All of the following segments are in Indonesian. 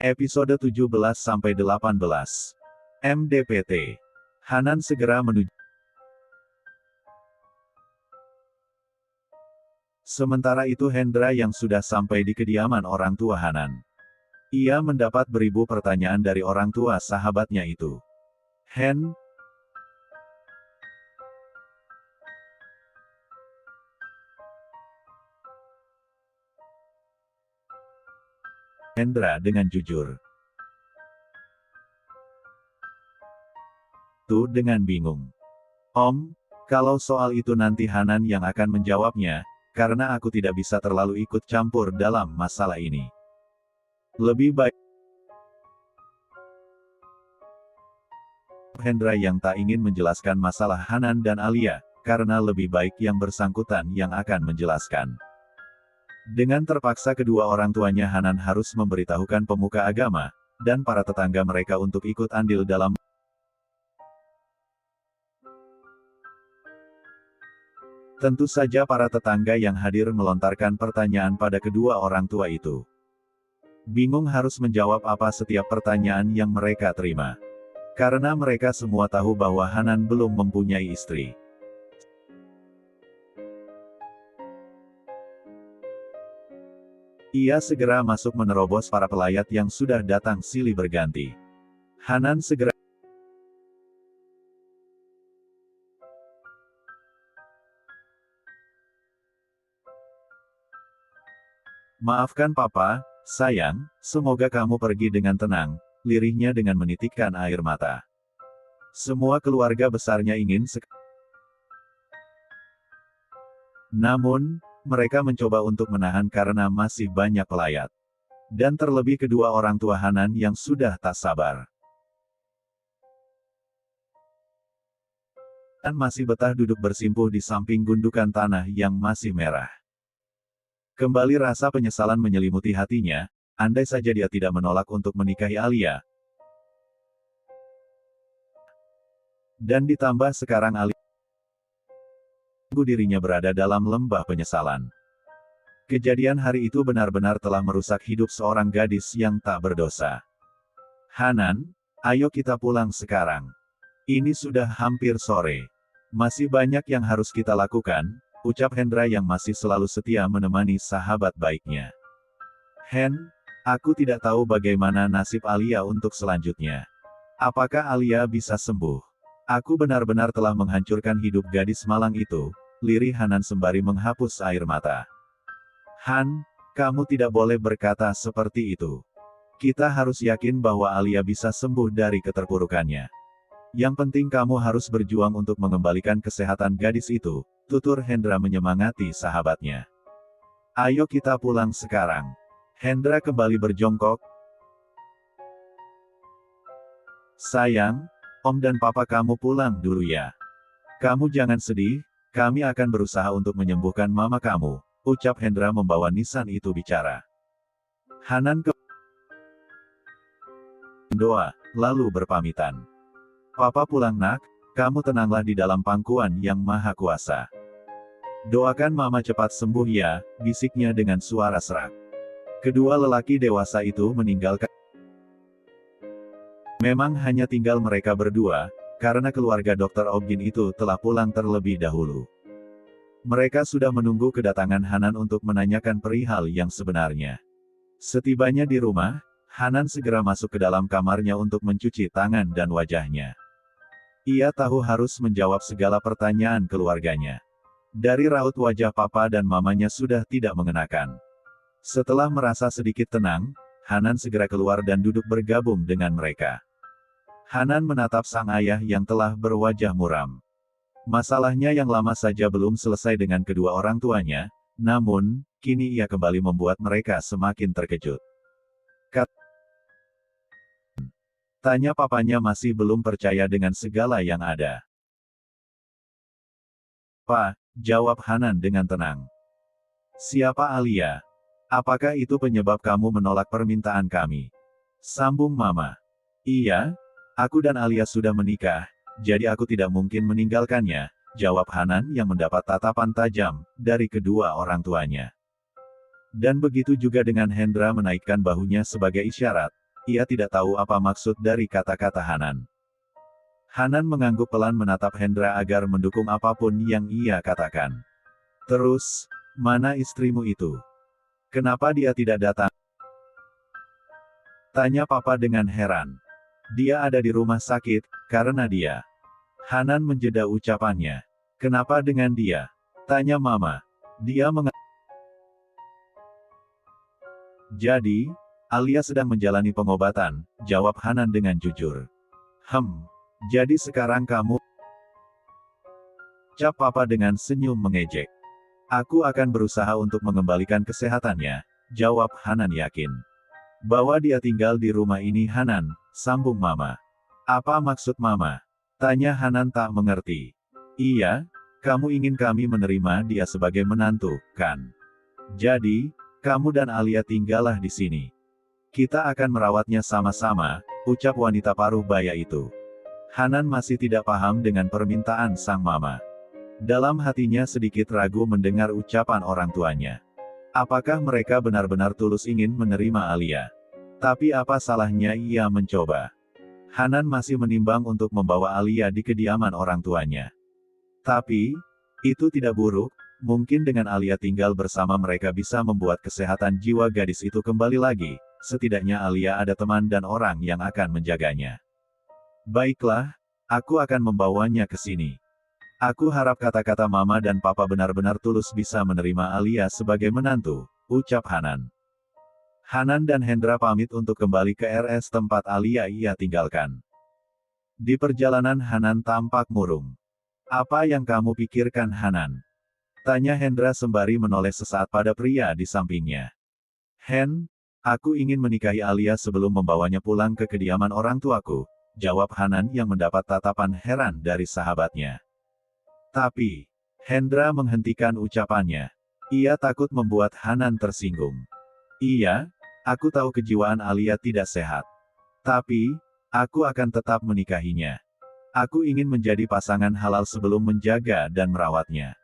Episode 17-18. MDPT. Hanan segera menuju. Sementara itu Hendra yang sudah sampai di kediaman orang tua Hanan. Ia mendapat beribu pertanyaan dari orang tua sahabatnya itu. Hendra dengan jujur. Tuh dengan bingung. Om, kalau soal itu nanti Hanan yang akan menjawabnya, karena aku tidak bisa terlalu ikut campur dalam masalah ini. Lebih baik Hendra yang tak ingin menjelaskan masalah Hanan dan Alia, karena lebih baik yang bersangkutan yang akan menjelaskan. Dengan terpaksa kedua orang tuanya Hanan harus memberitahukan pemuka agama, dan para tetangga mereka untuk ikut andil dalam. Tentu saja para tetangga yang hadir melontarkan pertanyaan pada kedua orang tua itu. Bingung harus menjawab apa setiap pertanyaan yang mereka terima. Karena mereka semua tahu bahwa Hanan belum mempunyai istri. Ia segera masuk menerobos para pelayat yang sudah datang silih berganti. Hanan segera "Maafkan papa, sayang, semoga kamu pergi dengan tenang," lirihnya dengan menitikkan air mata. Semua keluarga besarnya ingin namun, mereka mencoba untuk menahan karena masih banyak pelayat. Dan terlebih kedua orang tua Hanan yang sudah tak sabar. Dan masih betah duduk bersimpuh di samping gundukan tanah yang masih merah. Kembali rasa penyesalan menyelimuti hatinya, andai saja dia tidak menolak untuk menikahi Alia. Dan ditambah sekarang dirinya berada dalam lembah penyesalan. Kejadian hari itu benar-benar telah merusak hidup seorang gadis yang tak berdosa. Hanan, ayo kita pulang sekarang. Ini sudah hampir sore. Masih banyak yang harus kita lakukan, ucap Hendra yang masih selalu setia menemani sahabat baiknya. Aku tidak tahu bagaimana nasib Alia untuk selanjutnya. Apakah Alia bisa sembuh? Aku benar-benar telah menghancurkan hidup gadis malang itu, lirih Hanan sembari menghapus air mata. Kamu tidak boleh berkata seperti itu. Kita harus yakin bahwa Alia bisa sembuh dari keterpurukannya. Yang penting kamu harus berjuang untuk mengembalikan kesehatan gadis itu, tutur Hendra menyemangati sahabatnya. Ayo kita pulang sekarang. Hendra kembali berjongkok. Sayang, Om dan Papa kamu pulang dulu ya. Kamu jangan sedih, kami akan berusaha untuk menyembuhkan mama kamu, ucap Hendra membawa nisan itu bicara. Hanan doa, lalu berpamitan. Papa pulang nak, kamu tenanglah di dalam pangkuan yang maha kuasa. Doakan mama cepat sembuh ya, bisiknya dengan suara serak. Kedua lelaki dewasa itu meninggalkan. Memang hanya tinggal mereka berdua, karena keluarga Dr. Ogin itu telah pulang terlebih dahulu. Mereka sudah menunggu kedatangan Hanan untuk menanyakan perihal yang sebenarnya. Setibanya di rumah, Hanan segera masuk ke dalam kamarnya untuk mencuci tangan dan wajahnya. Ia tahu harus menjawab segala pertanyaan keluarganya. Dari raut wajah papa dan mamanya sudah tidak mengenakan. Setelah merasa sedikit tenang, Hanan segera keluar dan duduk bergabung dengan mereka. Hanan menatap sang ayah yang telah berwajah muram. Masalahnya yang lama saja belum selesai dengan kedua orang tuanya, namun, kini ia kembali membuat mereka semakin terkejut. Tanya papanya masih belum percaya dengan segala yang ada. "Pak," jawab Hanan dengan tenang. "Siapa Alia? Apakah itu penyebab kamu menolak permintaan kami?" Sambung Mama. "Iya, aku dan Alia sudah menikah, jadi aku tidak mungkin meninggalkannya," jawab Hanan yang mendapat tatapan tajam dari kedua orang tuanya. Dan begitu juga dengan Hendra menaikkan bahunya sebagai isyarat. ia tidak tahu apa maksud dari kata-kata Hanan. Hanan mengangguk pelan menatap Hendra agar mendukung apapun yang ia katakan. Terus, mana istrimu itu? Kenapa dia tidak datang? Tanya Papa dengan heran. Dia ada di rumah sakit, karena dia. Hanan menjeda ucapannya. Kenapa dengan dia? Tanya Mama. Dia Jadi, Alia sedang menjalani pengobatan, jawab Hanan dengan jujur. Jadi sekarang kamu... Cap Papa dengan senyum mengejek. Aku akan berusaha untuk mengembalikan kesehatannya, jawab Hanan yakin. Bahwa dia tinggal di rumah ini Hanan, sambung Mama. Apa maksud Mama? Tanya Hanan tak mengerti. Iya, kamu ingin kami menerima dia sebagai menantu, kan? Jadi, kamu dan Alia tinggallah di sini. Kita akan merawatnya sama-sama, ucap wanita paruh baya itu. Hanan masih tidak paham dengan permintaan sang mama. Dalam hatinya sedikit ragu mendengar ucapan orang tuanya. Apakah mereka benar-benar tulus ingin menerima Alia? Tapi apa salahnya ia mencoba? Hanan masih menimbang untuk membawa Alia di kediaman orang tuanya. Tapi, itu tidak buruk, mungkin dengan Alia tinggal bersama mereka bisa membuat kesehatan jiwa gadis itu kembali lagi, setidaknya Alia ada teman dan orang yang akan menjaganya. Baiklah, aku akan membawanya ke sini. Aku harap kata-kata Mama dan Papa benar-benar tulus bisa menerima Alia sebagai menantu, ucap Hanan. Hanan dan Hendra pamit untuk kembali ke RS tempat Alia ia tinggalkan. Di perjalanan Hanan tampak murung. Apa yang kamu pikirkan Hanan? Tanya Hendra sembari menoleh sesaat pada pria di sampingnya. Hen, aku ingin menikahi Alia sebelum membawanya pulang ke kediaman orang tuaku, jawab Hanan yang mendapat tatapan heran dari sahabatnya. Tapi, Hendra menghentikan ucapannya. Ia takut membuat Hanan tersinggung. Iya, aku tahu kejiwaan Alia tidak sehat. Tapi, aku akan tetap menikahinya. Aku ingin menjadi pasangan halal sebelum menjaga dan merawatnya.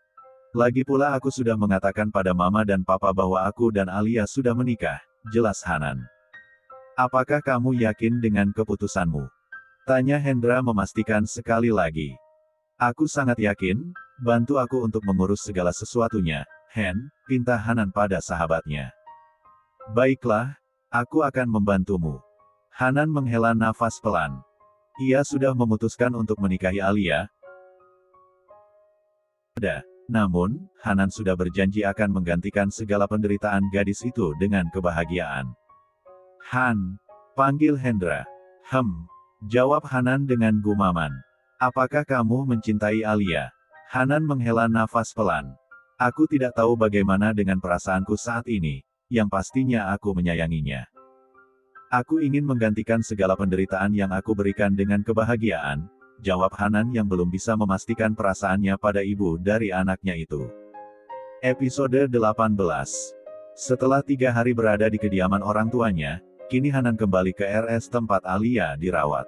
Lagi pula aku sudah mengatakan pada Mama dan Papa bahwa aku dan Alia sudah menikah, jelas Hanan. Apakah kamu yakin dengan keputusanmu? Tanya Hendra memastikan sekali lagi. Aku sangat yakin, bantu aku untuk mengurus segala sesuatunya, Hen, pinta Hanan pada sahabatnya. Baiklah, aku akan membantumu. Hanan menghela nafas pelan. Ia sudah memutuskan untuk menikahi Alia. Namun, Hanan sudah berjanji akan menggantikan segala penderitaan gadis itu dengan kebahagiaan. Han, panggil Hendra. Jawab Hanan dengan gumaman. Apakah kamu mencintai Alia? Hanan menghela nafas pelan. Aku tidak tahu bagaimana dengan perasaanku saat ini, yang pastinya aku menyayanginya. Aku ingin menggantikan segala penderitaan yang aku berikan dengan kebahagiaan, jawab Hanan yang belum bisa memastikan perasaannya pada ibu dari anaknya itu. Episode 18. Setelah 3 hari berada di kediaman orang tuanya, kini Hanan kembali ke RS tempat Alia dirawat.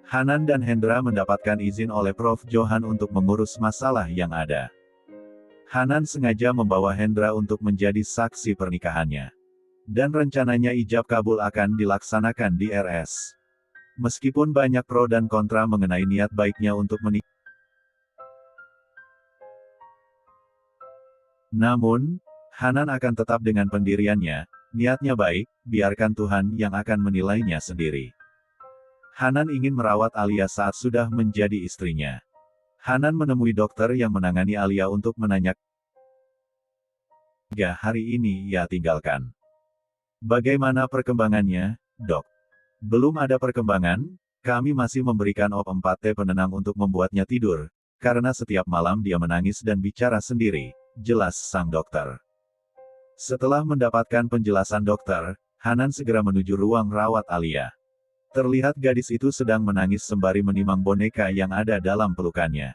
Hanan dan Hendra mendapatkan izin oleh Prof. Johan untuk mengurus masalah yang ada. Hanan sengaja membawa Hendra untuk menjadi saksi pernikahannya. Dan rencananya ijab kabul akan dilaksanakan di RS. Meskipun banyak pro dan kontra mengenai niat baiknya untuk menikah. Namun, Hanan akan tetap dengan pendiriannya, niatnya baik, biarkan Tuhan yang akan menilainya sendiri. Hanan ingin merawat Alia saat sudah menjadi istrinya. Hanan menemui dokter yang menangani Alia untuk menanyakan 3 hari ini ia tinggalkan. Bagaimana perkembangannya, Dok? Belum ada perkembangan, kami masih memberikan op 4T penenang untuk membuatnya tidur, karena setiap malam dia menangis dan bicara sendiri, jelas sang dokter. Setelah mendapatkan penjelasan dokter, Hanan segera menuju ruang rawat Alia. Terlihat gadis itu sedang menangis sembari menimang boneka yang ada dalam pelukannya.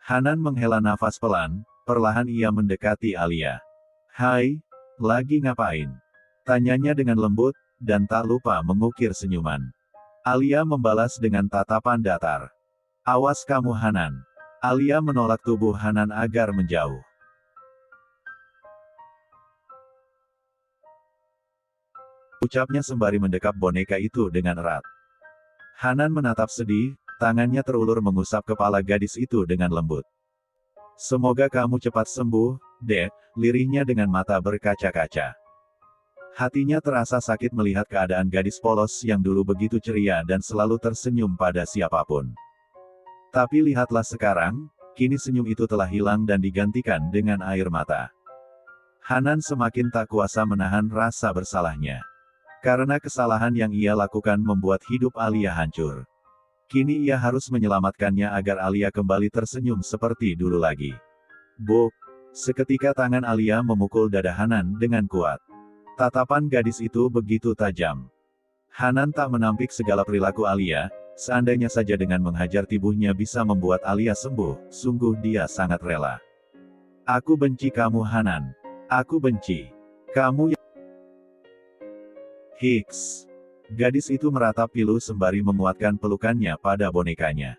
Hanan menghela nafas pelan, perlahan ia mendekati Alia. Hai, lagi ngapain? Tanyanya dengan lembut, dan tak lupa mengukir senyuman. Alia membalas dengan tatapan datar. Awas kamu Hanan. Alia menolak tubuh Hanan agar menjauh. ucapnya sembari mendekap boneka itu dengan erat. Hanan menatap sedih, tangannya terulur mengusap kepala gadis itu dengan lembut. Semoga kamu cepat sembuh, Dek, lirihnya dengan mata berkaca-kaca. Hatinya terasa sakit melihat keadaan gadis polos yang dulu begitu ceria dan selalu tersenyum pada siapapun. Tapi lihatlah sekarang, kini senyum itu telah hilang dan digantikan dengan air mata. Hanan semakin tak kuasa menahan rasa bersalahnya. Karena kesalahan yang ia lakukan membuat hidup Alia hancur. Kini ia harus menyelamatkannya agar Alia kembali tersenyum seperti dulu lagi. Buk! Seketika tangan Alia memukul dada Hanan dengan kuat. Tatapan gadis itu begitu tajam. Hanan tak menampik segala perilaku Alia, seandainya saja dengan menghajar tubuhnya bisa membuat Alia sembuh, sungguh dia sangat rela. Aku benci kamu Hanan. Aku benci. Kamu yang... Hiks. Gadis itu meratap pilu sembari menguatkan pelukannya pada bonekanya.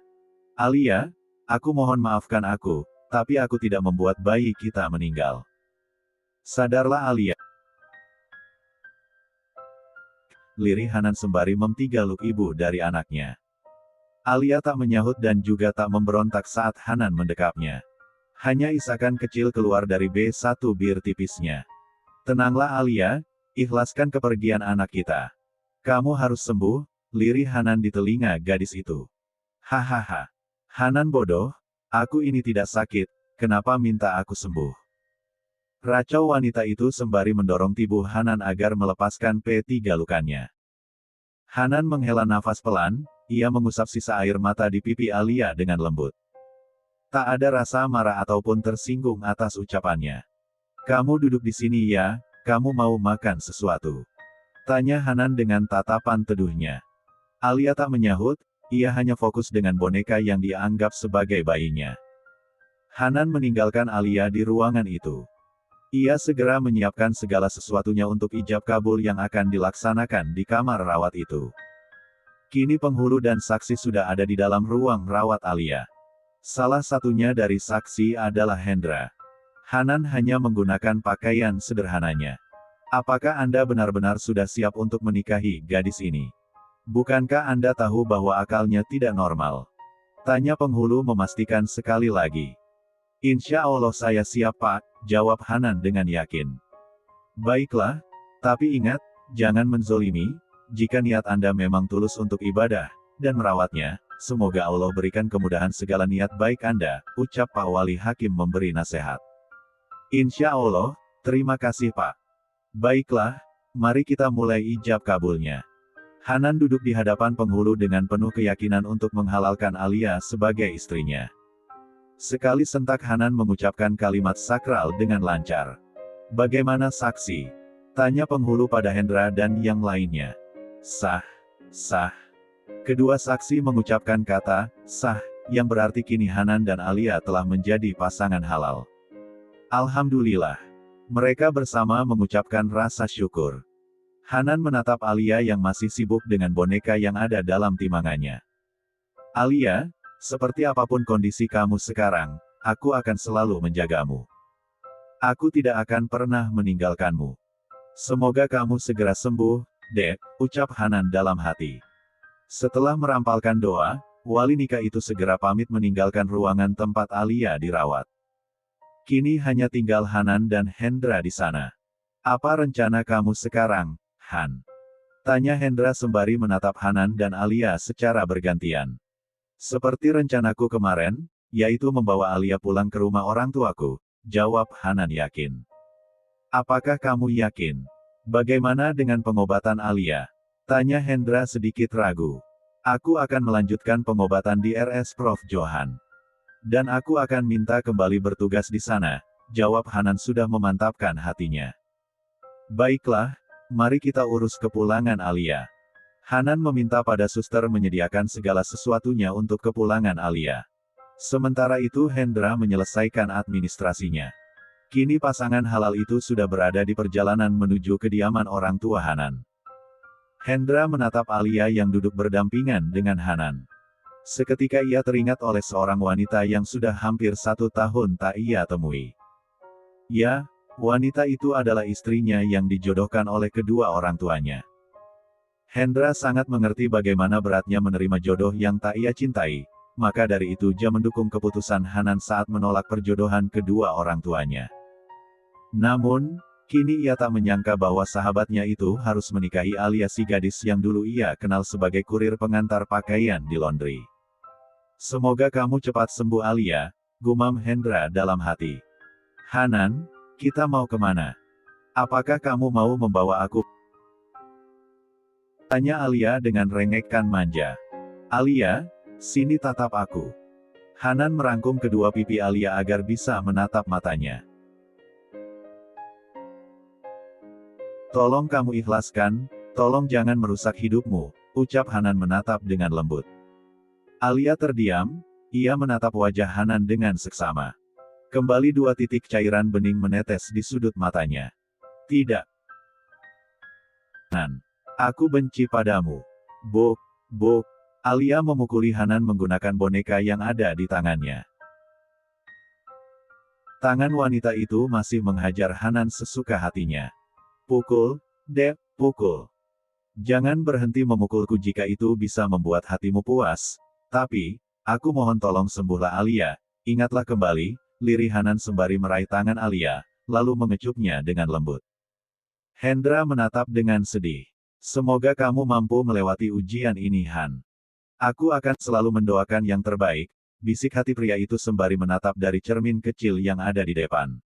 Alia, aku mohon maafkan aku, tapi aku tidak membuat bayi kita meninggal. Sadarlah Alia. Lirih Hanan sembari mentigaluk ibu dari anaknya. Alia tak menyahut dan juga tak memberontak saat Hanan mendekapnya. Hanya isakan kecil keluar dari B1 bir tipisnya. Tenanglah Alia, ikhlaskan kepergian anak kita. Kamu harus sembuh, lirih Hanan di telinga gadis itu. Hahaha. Hanan bodoh, aku ini tidak sakit, kenapa minta aku sembuh? Racau wanita itu sembari mendorong tubuh Hanan agar melepaskan P3 lukannya. Hanan menghela nafas pelan, ia mengusap sisa air mata di pipi Alia dengan lembut. Tak ada rasa marah ataupun tersinggung atas ucapannya. Kamu duduk di sini ya, kamu mau makan sesuatu? Tanya Hanan dengan tatapan teduhnya. Alia tak menyahut, ia hanya fokus dengan boneka yang dia anggap sebagai bayinya. Hanan meninggalkan Alia di ruangan itu. Ia segera menyiapkan segala sesuatunya untuk ijab kabul yang akan dilaksanakan di kamar rawat itu. Kini penghulu dan saksi sudah ada di dalam ruang rawat Alia. Salah satunya dari saksi adalah Hendra. Hanan hanya menggunakan pakaian sederhananya. Apakah Anda benar-benar sudah siap untuk menikahi gadis ini? Bukankah Anda tahu bahwa akalnya tidak normal? Tanya penghulu memastikan sekali lagi. Insya Allah saya siap Pak, jawab Hanan dengan yakin. Baiklah, tapi ingat, jangan menzolimi, jika niat Anda memang tulus untuk ibadah, dan merawatnya, semoga Allah berikan kemudahan segala niat baik Anda, ucap Pak Wali Hakim memberi nasihat. Insya Allah, terima kasih Pak. Baiklah, mari kita mulai ijab kabulnya. Hanan duduk di hadapan penghulu dengan penuh keyakinan untuk menghalalkan Alia sebagai istrinya. Sekali sentak Hanan mengucapkan kalimat sakral dengan lancar. Bagaimana saksi? Tanya penghulu pada Hendra dan yang lainnya. Sah, sah. Kedua saksi mengucapkan kata, sah, yang berarti kini Hanan dan Alia telah menjadi pasangan halal. Alhamdulillah. Mereka bersama mengucapkan rasa syukur. Hanan menatap Alia yang masih sibuk dengan boneka yang ada dalam timangannya. Alia, seperti apapun kondisi kamu sekarang, aku akan selalu menjagamu. Aku tidak akan pernah meninggalkanmu. Semoga kamu segera sembuh, Dek, ucap Hanan dalam hati. Setelah merampalkan doa, wali nikah itu segera pamit meninggalkan ruangan tempat Alia dirawat. Kini hanya tinggal Hanan dan Hendra di sana. Apa rencana kamu sekarang, Han? Tanya Hendra sembari menatap Hanan dan Alia secara bergantian. Seperti rencanaku kemarin, yaitu membawa Alia pulang ke rumah orang tuaku, jawab Hanan yakin. Apakah kamu yakin? Bagaimana dengan pengobatan Alia? Tanya Hendra sedikit ragu. Aku akan melanjutkan pengobatan di RS Prof. Johan. Dan aku akan minta kembali bertugas di sana, jawab Hanan sudah memantapkan hatinya. Baiklah, mari kita urus kepulangan Alia. Hanan meminta pada suster menyediakan segala sesuatunya untuk kepulangan Alia. Sementara itu Hendra menyelesaikan administrasinya. Kini pasangan halal itu sudah berada di perjalanan menuju kediaman orang tua Hanan. Hendra menatap Alia yang duduk berdampingan dengan Hanan. Seketika ia teringat oleh seorang wanita yang sudah hampir 1 tahun tak ia temui. Ya, wanita itu adalah istrinya yang dijodohkan oleh kedua orang tuanya. Hendra sangat mengerti bagaimana beratnya menerima jodoh yang tak ia cintai, maka dari itu dia mendukung keputusan Hanan saat menolak perjodohan kedua orang tuanya. Namun, kini ia tak menyangka bahwa sahabatnya itu harus menikahi Alia, si gadis yang dulu ia kenal sebagai kurir pengantar pakaian di laundry. Semoga kamu cepat sembuh Alia, gumam Hendra dalam hati. Hanan, kita mau kemana? Apakah kamu mau membawa aku? Tanya Alia dengan rengekan manja. Alia, sini tatap aku. Hanan merangkum kedua pipi Alia agar bisa menatap matanya. Tolong kamu ikhlaskan, tolong jangan merusak hidupmu, ucap Hanan menatap dengan lembut. Alia terdiam, ia menatap wajah Hanan dengan seksama. Kembali 2 titik cairan bening menetes di sudut matanya. Tidak. Hanan. Aku benci padamu. Bok, bok. Alia memukuli Hanan menggunakan boneka yang ada di tangannya. Tangan wanita itu masih menghajar Hanan sesuka hatinya. Pukul, Dep, pukul. Jangan berhenti memukulku jika itu bisa membuat hatimu puas. Tapi, aku mohon tolong sembuhlah Alia. Ingatlah kembali, lirih Hanan sembari meraih tangan Alia, lalu mengecupnya dengan lembut. Hendra menatap dengan sedih. Semoga kamu mampu melewati ujian ini Han. Aku akan selalu mendoakan yang terbaik, bisik hati pria itu sembari menatap dari cermin kecil yang ada di depan.